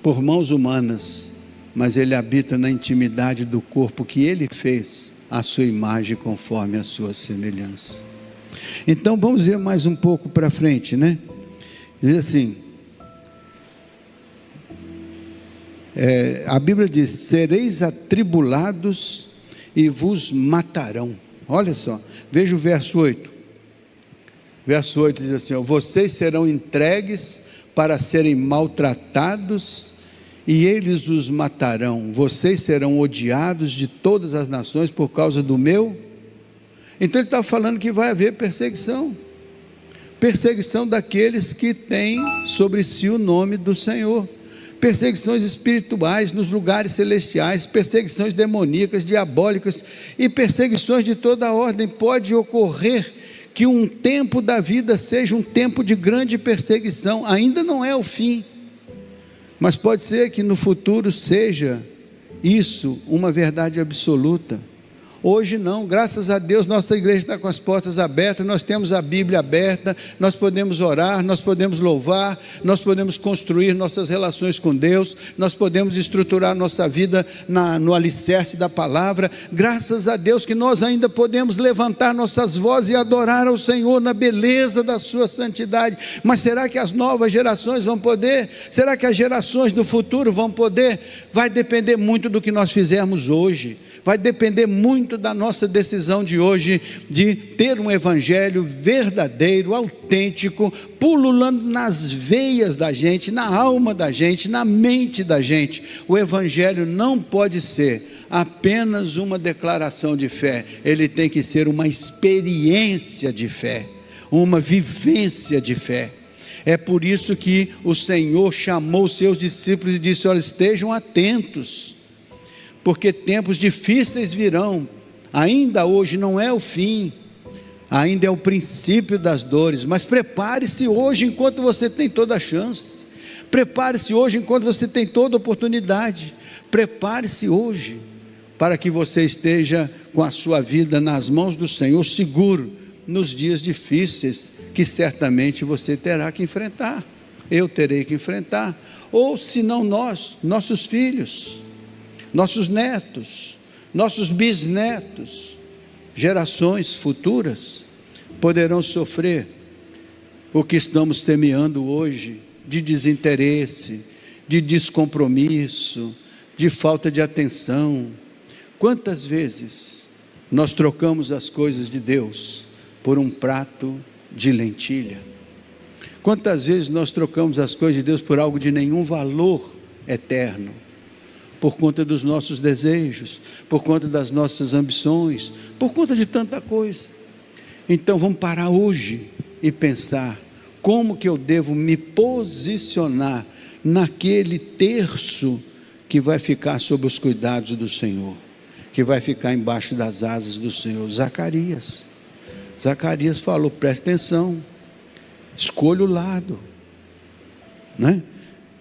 por mãos humanas, mas Ele habita na intimidade do corpo que Ele fez à sua imagem, conforme a sua semelhança. Então vamos ver mais um pouco para frente, né? Diz assim, a Bíblia diz: sereis atribulados e vos matarão. Olha só, veja o verso 8. Verso 8 diz assim: vocês serão entregues para serem maltratados e eles os matarão. Vocês serão odiados de todas as nações por causa do meu. Então ele está falando que vai haver perseguição. Perseguição daqueles que têm sobre si o nome do Senhor. Perseguições espirituais nos lugares celestiais, perseguições demoníacas, diabólicas e perseguições de toda ordem. Pode ocorrer que um tempo da vida seja um tempo de grande perseguição, ainda não é o fim, mas pode ser que no futuro seja isso uma verdade absoluta. Hoje não, graças a Deus, nossa igreja está com as portas abertas, nós temos a Bíblia aberta, nós podemos orar, nós podemos louvar, nós podemos construir nossas relações com Deus, nós podemos estruturar nossa vida no alicerce da palavra. Graças a Deus que nós ainda podemos levantar nossas vozes e adorar ao Senhor na beleza da sua santidade. Mas será que as novas gerações vão poder? Será que as gerações do futuro vão poder? Vai depender muito do que nós fizermos hoje, vai depender muito da nossa decisão de hoje, de ter um evangelho verdadeiro, autêntico, pululando nas veias da gente, na alma da gente, na mente da gente. O evangelho não pode ser apenas uma declaração de fé, ele tem que ser uma experiência de fé, uma vivência de fé. É por isso que o Senhor chamou os seus discípulos e disse: olha, estejam atentos, porque tempos difíceis virão. Ainda hoje não é o fim, ainda é o princípio das dores, mas prepare-se hoje enquanto você tem toda a chance, prepare-se hoje enquanto você tem toda a oportunidade, prepare-se hoje, para que você esteja com a sua vida nas mãos do Senhor, seguro, nos dias difíceis, que certamente você terá que enfrentar, eu terei que enfrentar, ou se não nós, nossos filhos, nossos netos, nossos bisnetos, gerações futuras, poderão sofrer o que estamos semeando hoje, de desinteresse, de descompromisso, de falta de atenção. Quantas vezes nós trocamos as coisas de Deus por um prato de lentilha? Quantas vezes nós trocamos as coisas de Deus por algo de nenhum valor eterno? Por conta dos nossos desejos, por conta das nossas ambições, por conta de tanta coisa. Então vamos parar hoje e pensar, como que eu devo me posicionar naquele terço que vai ficar sob os cuidados do Senhor, que vai ficar embaixo das asas do Senhor. Zacarias falou: preste atenção, escolha o lado, né?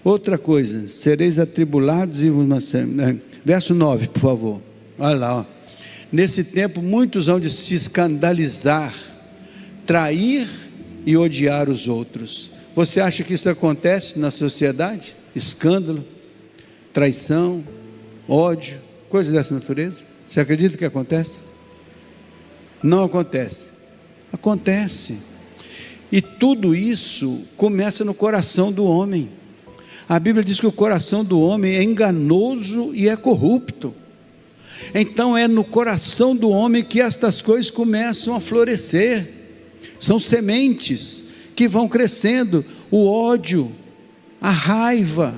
Outra coisa, sereis atribulados e verso 9, por favor, olha lá, ó. Nesse tempo muitos hão de se escandalizar, trair e odiar os outros. Você acha que isso acontece na sociedade? Escândalo, traição, ódio, coisas dessa natureza? Você acredita que acontece? Não acontece. Acontece. E tudo isso começa no coração do homem. A Bíblia diz que o coração do homem é enganoso e é corrupto. Então é no coração do homem que estas coisas começam a florescer. São sementes que vão crescendo. O ódio, a raiva,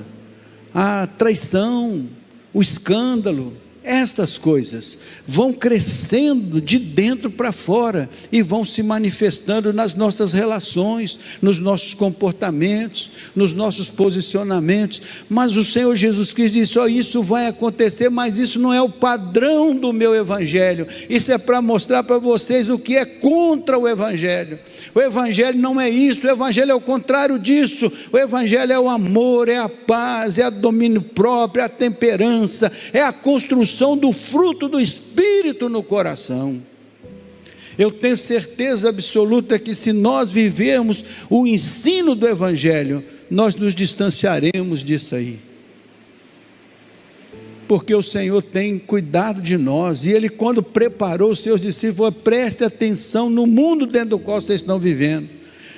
a traição, o escândalo. estas coisas vão crescendo de dentro para fora e vão se manifestando nas nossas relações, nos nossos comportamentos, nos nossos posicionamentos. Mas o Senhor Jesus Cristo disse: ó, isso vai acontecer, mas isso não é o padrão do meu evangelho. Isso é para mostrar para vocês o que é contra o evangelho. O evangelho não é isso, o evangelho é o contrário disso. O evangelho é o amor, é a paz, é o domínio próprio, é a temperança, é a construção do fruto do Espírito no coração. Eu tenho certeza absoluta que se nós vivermos o ensino do evangelho, nós nos distanciaremos disso aí, porque o Senhor tem cuidado de nós, e Ele, quando preparou os seus discípulos, preste atenção no mundo dentro do qual vocês estão vivendo,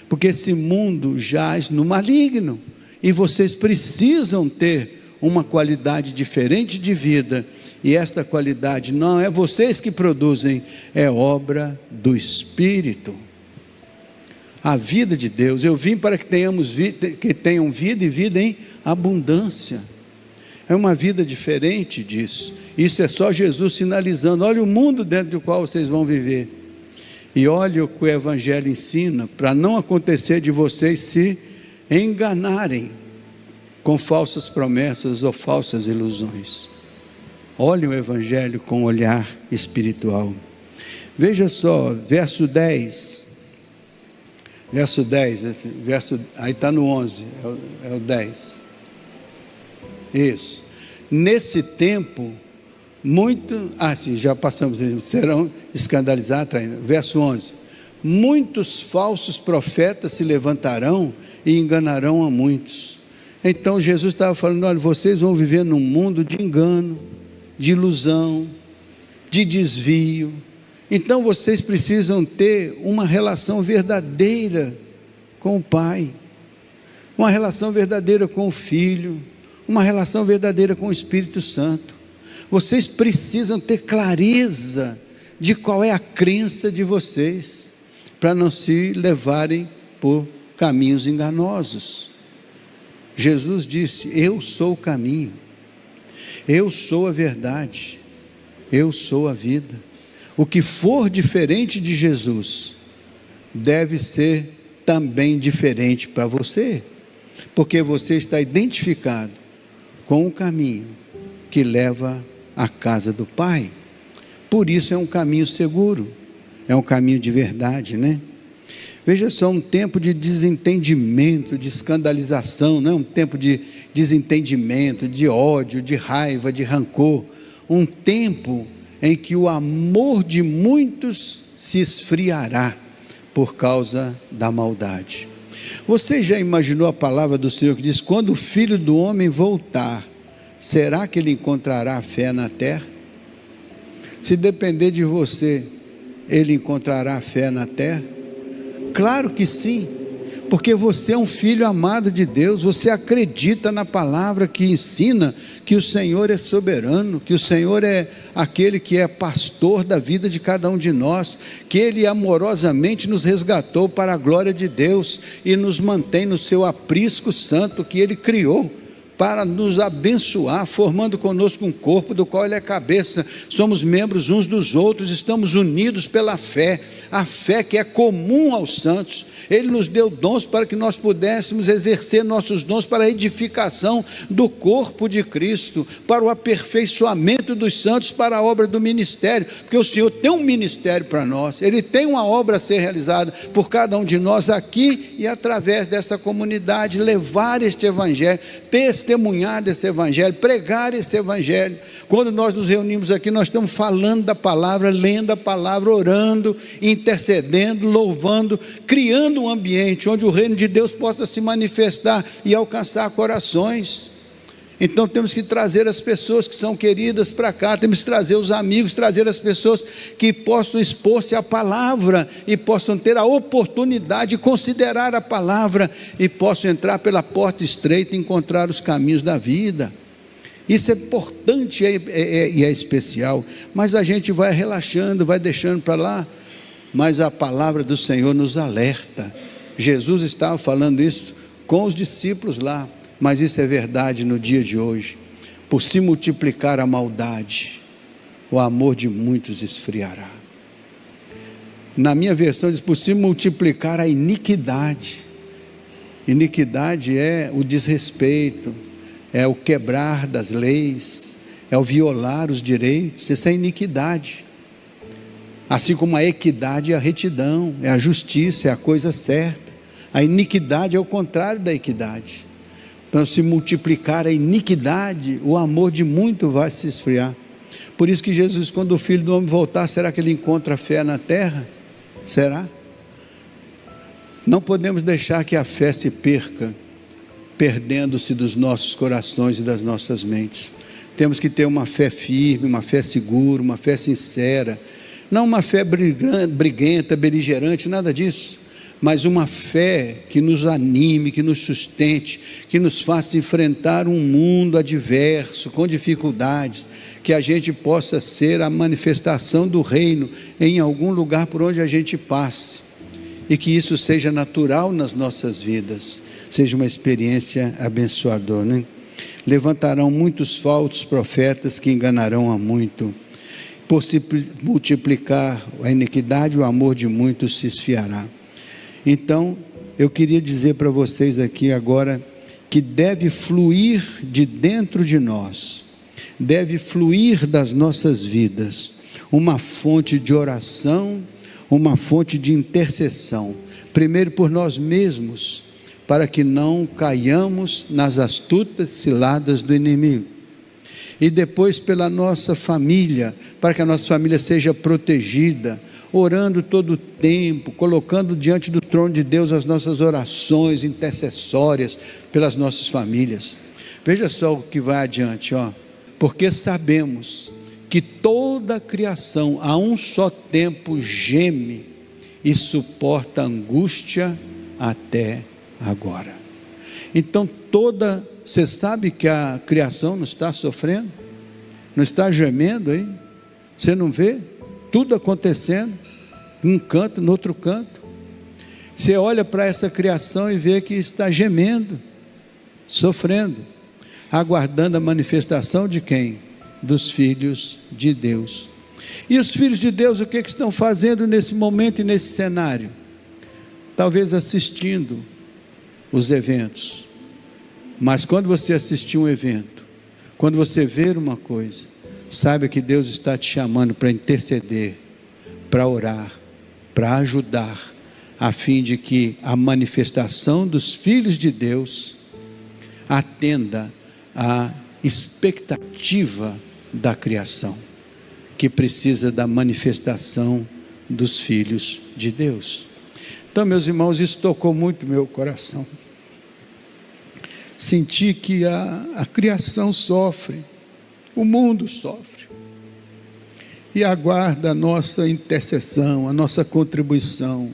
porque esse mundo jaz no maligno, e vocês precisam ter uma qualidade diferente de vida, e esta qualidade não é vocês que produzem, é obra do Espírito. A vida de Deus, eu vim para que tenham vida e vida em abundância. É uma vida diferente disso. Isso é só Jesus sinalizando: olha o mundo dentro do qual vocês vão viver, e olha o que o evangelho ensina, para não acontecer de vocês se enganarem com falsas promessas ou falsas ilusões. Olhe o evangelho com um olhar espiritual. Veja só, verso 10, aí está no 11, é o 10, isso. Nesse tempo, já passamos, serão escandalizados, verso 11, muitos falsos profetas se levantarão e enganarão a muitos. Então Jesus estava falando: olha, vocês vão viver num mundo de engano, de ilusão, de desvio. Então vocês precisam ter uma relação verdadeira com o Pai, uma relação verdadeira com o Filho, uma relação verdadeira com o Espírito Santo. Vocês precisam ter clareza de qual é a crença de vocês, para não se levarem por caminhos enganosos. Jesus disse: eu sou o caminho, eu sou a verdade, eu sou a vida. O que for diferente de Jesus deve ser também diferente para você, porque você está identificado com o caminho que leva à casa do Pai. Por isso é um caminho seguro, é um caminho de verdade, né? Veja só, um tempo de desentendimento, de escandalização, não é um tempo de desentendimento, de ódio, de raiva, de rancor. Um tempo em que o amor de muitos se esfriará por causa da maldade. Você já imaginou a palavra do Senhor que diz: quando o Filho do Homem voltar, será que Ele encontrará fé na terra? Se depender de você, Ele encontrará fé na terra? Claro que sim, porque você é um filho amado de Deus, você acredita na palavra que ensina que o Senhor é soberano, que o Senhor é aquele que é pastor da vida de cada um de nós, que Ele amorosamente nos resgatou para a glória de Deus e nos mantém no seu aprisco santo que Ele criou para nos abençoar, formando conosco um corpo do qual Ele é cabeça. Somos membros uns dos outros, estamos unidos pela fé, a fé que é comum aos santos. Ele nos deu dons para que nós pudéssemos exercer nossos dons para a edificação do corpo de Cristo, para o aperfeiçoamento dos santos, para a obra do ministério, porque o Senhor tem um ministério para nós, Ele tem uma obra a ser realizada por cada um de nós aqui e através dessa comunidade, levar este evangelho, testemunhar desse evangelho, pregar esse evangelho. Quando nós nos reunimos aqui, nós estamos falando da palavra, lendo a palavra, orando, intercedendo, louvando, criando um ambiente onde o reino de Deus possa se manifestar e alcançar corações. Então temos que trazer as pessoas que são queridas para cá, temos que trazer os amigos, trazer as pessoas que possam expor-se à palavra e possam ter a oportunidade de considerar a palavra e possam entrar pela porta estreita e encontrar os caminhos da vida. Isso é importante e é especial, mas a gente vai relaxando, vai deixando para lá, mas a palavra do Senhor nos alerta. Jesus estava falando isso com os discípulos lá, mas isso é verdade no dia de hoje. Por se multiplicar a maldade, o amor de muitos esfriará. Na minha versão diz, por se multiplicar a iniquidade. Iniquidade é o desrespeito, é o quebrar das leis, é o violar os direitos, isso é iniquidade. Assim como a equidade é a retidão, é a justiça, é a coisa certa. A iniquidade é o contrário da equidade. Então, se multiplicar a iniquidade, o amor de muito vai se esfriar. Por isso que Jesus, quando o Filho do Homem voltar, será que ele encontra fé na terra? Será? Não podemos deixar que a fé se perca, perdendo-se dos nossos corações e das nossas mentes. Temos que ter uma fé firme, uma fé segura, uma fé sincera, não uma fé briguenta, beligerante, nada disso, mas uma fé que nos anime, que nos sustente, que nos faça enfrentar um mundo adverso, com dificuldades, que a gente possa ser a manifestação do reino em algum lugar por onde a gente passe, e que isso seja natural nas nossas vidas, seja uma experiência abençoadora, né? Levantarão muitos falsos profetas que enganarão a muito. Por se multiplicar a iniquidade, o amor de muitos se esfriará. Então, eu queria dizer para vocês aqui agora, que deve fluir de dentro de nós, deve fluir das nossas vidas, uma fonte de oração, uma fonte de intercessão, primeiro por nós mesmos, para que não caiamos nas astutas ciladas do inimigo, e depois pela nossa família, para que a nossa família seja protegida, orando todo o tempo, colocando diante do trono de Deus as nossas orações intercessórias pelas nossas famílias. Veja só o que vai adiante, ó. Porque sabemos que toda a criação a um só tempo geme e suporta angústia até agora. Então você sabe que a criação não está sofrendo? Não está gemendo aí? Você não vê? Tudo acontecendo, num canto, no outro canto. Você olha para essa criação e vê que está gemendo, sofrendo, aguardando a manifestação de quem? Dos filhos de Deus. E os filhos de Deus, o que estão fazendo nesse momento e nesse cenário? Talvez assistindo os eventos. Mas quando você assistir um evento, quando você ver uma coisa, saiba que Deus está te chamando para interceder, para orar, para ajudar, a fim de que a manifestação dos filhos de Deus atenda à expectativa da criação, que precisa da manifestação dos filhos de Deus. Então, meus irmãos, isso tocou muito meu coração. Senti que a criação sofre, o mundo sofre, e aguarda a nossa intercessão, a nossa contribuição,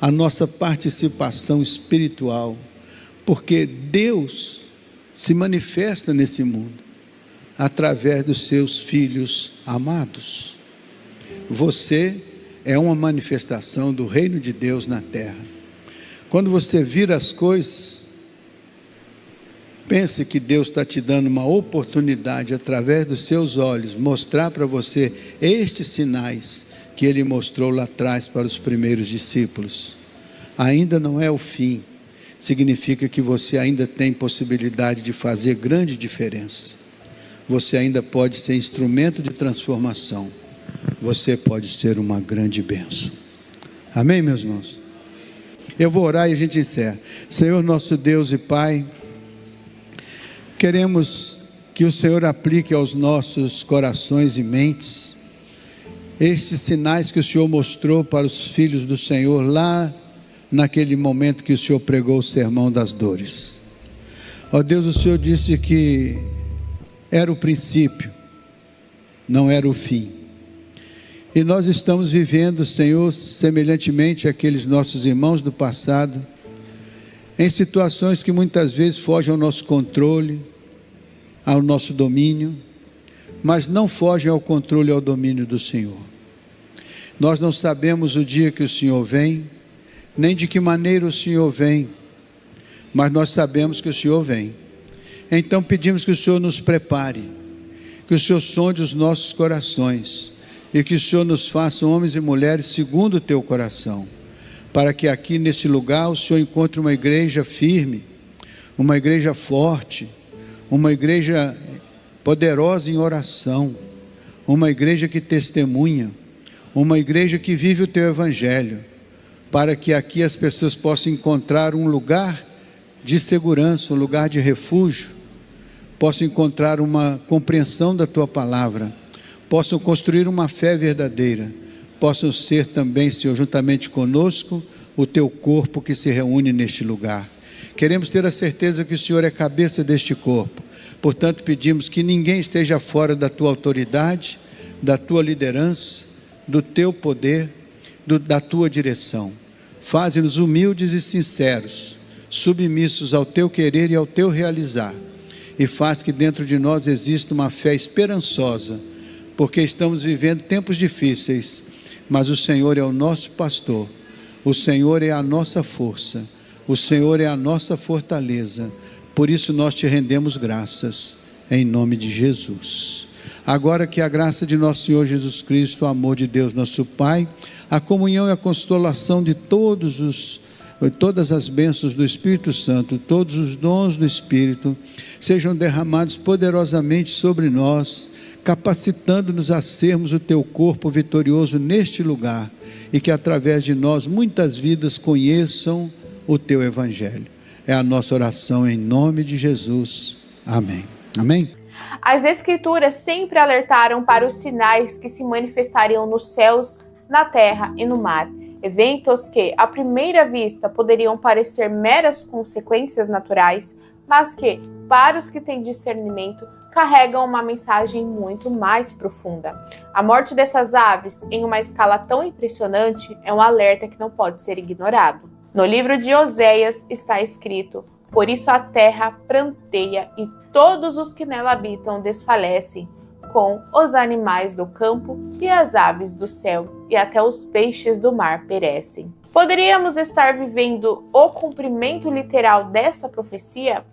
a nossa participação espiritual, porque Deus se manifesta nesse mundo, através dos seus filhos amados. Você é uma manifestação do reino de Deus na terra. Quando você vira as coisas, pense que Deus está te dando uma oportunidade, através dos seus olhos, mostrar para você estes sinais que Ele mostrou lá atrás para os primeiros discípulos. Ainda não é o fim, significa que você ainda tem possibilidade de fazer grande diferença. Você ainda pode ser instrumento de transformação. Você pode ser uma grande bênção. Amém, meus irmãos? Eu vou orar e a gente encerra. Senhor nosso Deus e Pai, queremos que o Senhor aplique aos nossos corações e mentes estes sinais que o Senhor mostrou para os filhos do Senhor lá naquele momento que o Senhor pregou o sermão das dores. Ó Deus, o Senhor disse que era o princípio, não era o fim. E nós estamos vivendo, Senhor, semelhantemente àqueles nossos irmãos do passado, em situações que muitas vezes fogem ao nosso controle, ao nosso domínio, mas não fogem ao controle e ao domínio do Senhor. Nós não sabemos o dia que o Senhor vem, nem de que maneira o Senhor vem, mas nós sabemos que o Senhor vem. Então pedimos que o Senhor nos prepare, que o Senhor sonde os nossos corações e que o Senhor nos faça homens e mulheres segundo o teu coração, para que aqui nesse lugar o Senhor encontre uma igreja firme, uma igreja forte, uma igreja poderosa em oração, uma igreja que testemunha, uma igreja que vive o teu evangelho, para que aqui as pessoas possam encontrar um lugar de segurança, um lugar de refúgio, possam encontrar uma compreensão da tua palavra, possam construir uma fé verdadeira, possam ser também, Senhor, juntamente conosco, o teu corpo que se reúne neste lugar. Queremos ter a certeza que o Senhor é cabeça deste corpo, portanto pedimos que ninguém esteja fora da tua autoridade, da tua liderança, do teu poder, da tua direção. Faze-nos humildes e sinceros, submissos ao teu querer e ao teu realizar, e faz que dentro de nós exista uma fé esperançosa, porque estamos vivendo tempos difíceis, mas o Senhor é o nosso pastor, o Senhor é a nossa força, o Senhor é a nossa fortaleza, por isso nós te rendemos graças, em nome de Jesus. Agora que a graça de nosso Senhor Jesus Cristo, o amor de Deus nosso Pai, a comunhão e a consolação de todas as bênçãos do Espírito Santo, todos os dons do Espírito, sejam derramados poderosamente sobre nós, capacitando-nos a sermos o teu corpo vitorioso neste lugar, e que através de nós muitas vidas conheçam o teu evangelho. É a nossa oração em nome de Jesus. Amém. Amém? As Escrituras sempre alertaram para os sinais que se manifestariam nos céus, na terra e no mar. Eventos que, à primeira vista, poderiam parecer meras consequências naturais, mas que, para os que têm discernimento, carregam uma mensagem muito mais profunda. A morte dessas aves, em uma escala tão impressionante, é um alerta que não pode ser ignorado. No livro de Oséias está escrito: por isso a terra pranteia e todos os que nela habitam desfalecem, com os animais do campo e as aves do céu, e até os peixes do mar perecem. Poderíamos estar vivendo o cumprimento literal dessa profecia?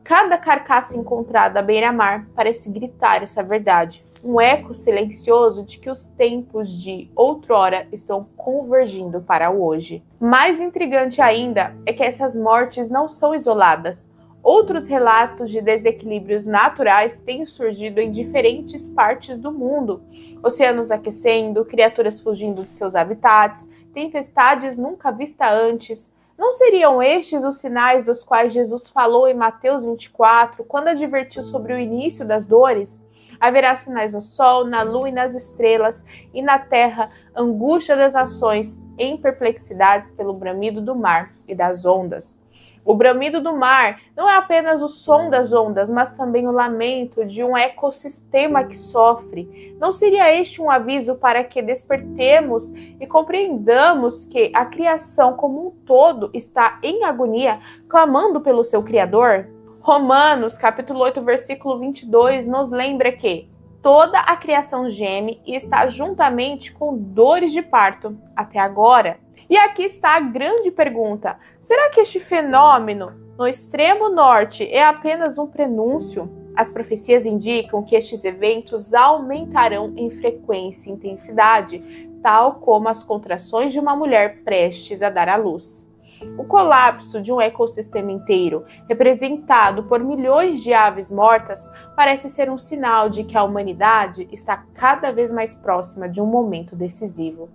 Cada carcaça encontrada à beira-mar parece gritar essa verdade, um eco silencioso de que os tempos de outrora estão convergindo para o hoje. Mais intrigante ainda é que essas mortes não são isoladas. Outros relatos de desequilíbrios naturais têm surgido em diferentes partes do mundo. Oceanos aquecendo, criaturas fugindo de seus habitats, tempestades nunca vistas antes. Não seriam estes os sinais dos quais Jesus falou em Mateus 24, quando advertiu sobre o início das dores? Haverá sinais no sol, na lua e nas estrelas, e na terra, angústia das nações, em perplexidades pelo bramido do mar e das ondas. O bramido do mar não é apenas o som das ondas, mas também o lamento de um ecossistema que sofre. Não seria este um aviso para que despertemos e compreendamos que a criação como um todo está em agonia, clamando pelo seu Criador? Romanos, capítulo 8, versículo 22, nos lembra que toda a criação geme e está juntamente com dores de parto até agora. E aqui está a grande pergunta: será que este fenômeno no extremo norte é apenas um prenúncio? As profecias indicam que estes eventos aumentarão em frequência e intensidade, tal como as contrações de uma mulher prestes a dar à luz. O colapso de um ecossistema inteiro, representado por milhões de aves mortas, parece ser um sinal de que a humanidade está cada vez mais próxima de um momento decisivo.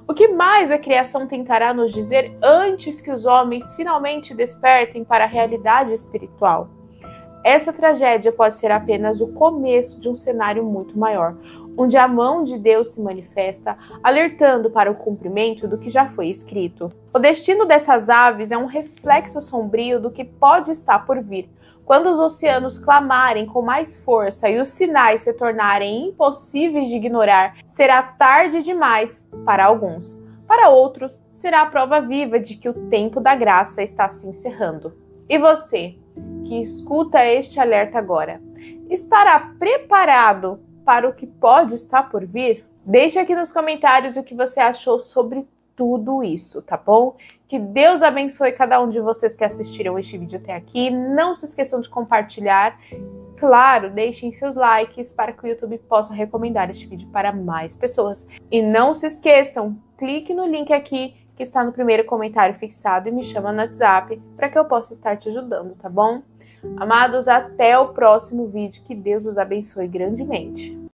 O que mais a criação tentará nos dizer antes que os homens finalmente despertem para a realidade espiritual? Essa tragédia pode ser apenas o começo de um cenário muito maior, onde a mão de Deus se manifesta, alertando para o cumprimento do que já foi escrito. O destino dessas aves é um reflexo sombrio do que pode estar por vir. Quando os oceanos clamarem com mais força e os sinais se tornarem impossíveis de ignorar, será tarde demais para alguns. Para outros, será a prova viva de que o tempo da graça está se encerrando. E você, que escuta este alerta agora, estará preparado para o que pode estar por vir? Deixe aqui nos comentários o que você achou sobre tudo isso, tá bom? Que Deus abençoe cada um de vocês que assistiram este vídeo até aqui. Não se esqueçam de compartilhar. claro, deixem seus likes para que o YouTube possa recomendar este vídeo para mais pessoas. E não se esqueçam, clique no link aqui que está no primeiro comentário fixado e me chama no WhatsApp para que eu possa estar te ajudando, tá bom? Amados, até o próximo vídeo. Que Deus os abençoe grandemente.